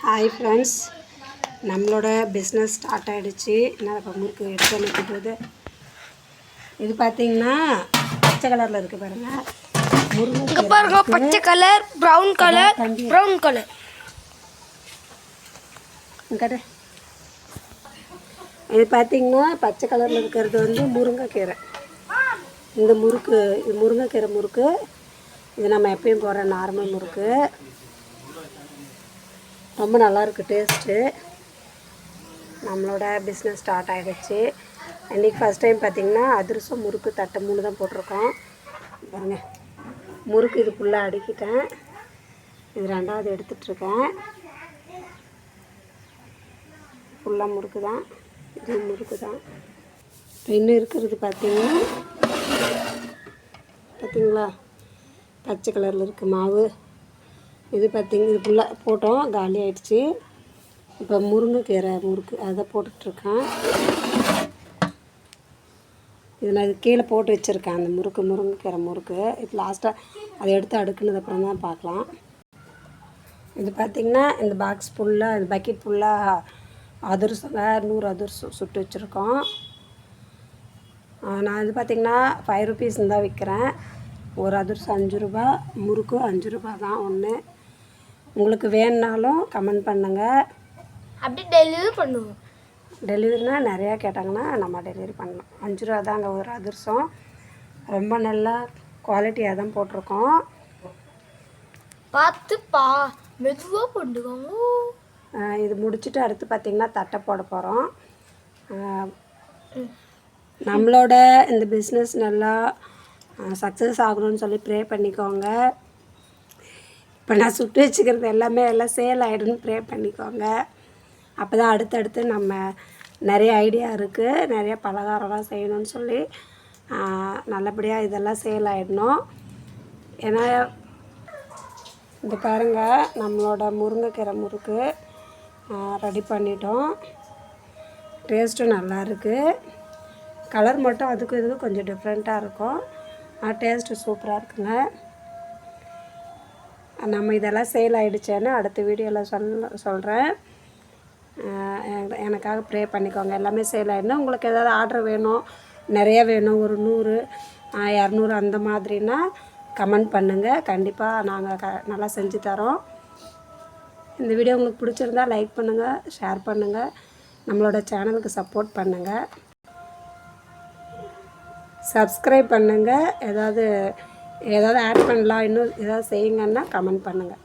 Hi friends, நம்மளோட business start ஆகிடுச்சு. என்ன இப்போ முறுக்கு எடுத்து நிற்கிறது. இது பார்த்தீங்கன்னா பச்சை கலரில் இருக்குது பாருங்கள். முருங்கை பாருங்க, பச்சை colour, brown colour, brown colour. இது பார்த்தீங்கன்னா பச்சை கலரில் இருக்கிறது வந்து முருங்கைக்கீரை. இந்த முறுக்கு இது முருங்கைக்கீரை முறுக்கு. இது நம்ம எப்பயும் போடுற நார்மல் முறுக்கு. ரொம்ப நல்லாயிருக்கு டேஸ்ட்டு. நம்மளோட பிஸ்னஸ் ஸ்டார்ட் ஆகிடுச்சு. இன்றைக்கி ஃபஸ்ட் டைம் பார்த்திங்கன்னா அதிரசம் முறுக்கு தட்டை 3 தான் போட்டிருக்கோம். பாருங்கள், முறுக்கு இது ஃபுல்லாக அடுக்கிட்டேன். இது 2வது எடுத்துகிட்ருக்கேன். ஃபுல்லாக முறுக்கு தான், இது முறுக்கு தான். இன்னும் இருக்கிறது பார்த்தீங்களா பச்சை கலரில் இருக்குது மாவு. இது பார்த்திங்கன்னா இது ஃபுல்லாக போட்டோம், காலி ஆகிடுச்சு. இப்போ முருங்கைக்கீரை முறுக்கு அதை போட்டுட்ருக்கேன். இது நான் இது கீழே போட்டு வச்சுருக்கேன். அந்த முருங்கைக்கீரை முறுக்கு இது லாஸ்ட்டாக அதை எடுத்து அடுக்குனது அப்புறம் தான் பார்க்கலாம். இது பார்த்திங்கன்னா இந்த பாக்ஸ் ஃபுல்லாக, இந்த பக்கெட் ஃபுல்லாக அதிரசம் 100 அதிரசம் சுட்டு வச்சுருக்கோம். நான் இது பார்த்திங்கன்னா 5 rupees தான் விற்கிறேன். ஒரு அதிரசம் 5 ரூபா, முறுக்கு 5 ரூபா தான் ஒன்று. உங்களுக்கு வேணுனாலும் கமெண்ட் பண்ணுங்கள். அப்படி டெலிவரி பண்ணுவோம். டெலிவரினா நிறையா கேட்டாங்கன்னா நம்ம டெலிவரி பண்ணலாம். 5 ரூபா தாங்க ஒரு அதிரசம். ரொம்ப நல்லா குவாலிட்டியாக தான் போட்டிருக்கோம். பார்த்து மெதுவாக பண்ணுவோம். இது முடிச்சுட்டு அடுத்து பார்த்திங்கன்னா தட்டை போட போகிறோம். நம்மளோட இந்த பிஸ்னஸ் நல்லா சக்ஸஸ் ஆகணும்னு சொல்லி ப்ரே பண்ணிக்கோங்க. இப்போ நான் சுட்டு வச்சுக்கிறது எல்லாமே எல்லாம் சேல் ஆகிடுன்னு ப்ரே பண்ணிக்கோங்க. அப்போ தான் அடுத்தடுத்து நம்ம நிறைய ஐடியா இருக்குது, நிறைய பலகாரம்லாம் செய்யணும்னு சொல்லி நல்லபடியாக இதெல்லாம் சேல் ஆகிடணும். ஏன்னா இந்த பாருங்கள், நம்மளோட முருங்கைக்கீரை முறுக்கு ரெடி பண்ணிட்டோம். டேஸ்ட்டும் நல்லா இருக்குது. கலர் மட்டும் அதுக்கு இதுக்கு கொஞ்சம் டிஃப்ரெண்ட்டாக இருக்கும். டேஸ்ட்டு சூப்பராக இருக்குங்க. நம்ம இதெல்லாம் சேல் ஆகிடுச்சேன்னு அடுத்த வீடியோவில் சொல்கிறேன். எனக்காக ப்ரே பண்ணிக்கோங்க. எல்லாமே சேல் ஆகிடணும். உங்களுக்கு ஏதாவது ஆர்டர் வேணும், நிறையா வேணும், ஒரு 100 200 அந்த மாதிரின்னா கமெண்ட் பண்ணுங்கள். கண்டிப்பாக நாங்கள் நல்லா செஞ்சு தரோம். இந்த வீடியோ உங்களுக்கு பிடிச்சிருந்தா லைக் பண்ணுங்கள், ஷேர் பண்ணுங்கள், நம்மளோட சேனலுக்கு சப்போர்ட் பண்ணுங்கள், சப்ஸ்கிரைப் பண்ணுங்கள். ஏதாவது ஆட் பண்ணலாம், இன்னும் ஏதாவது செய்யுங்கன்னா கமெண்ட் பண்ணுங்கள்.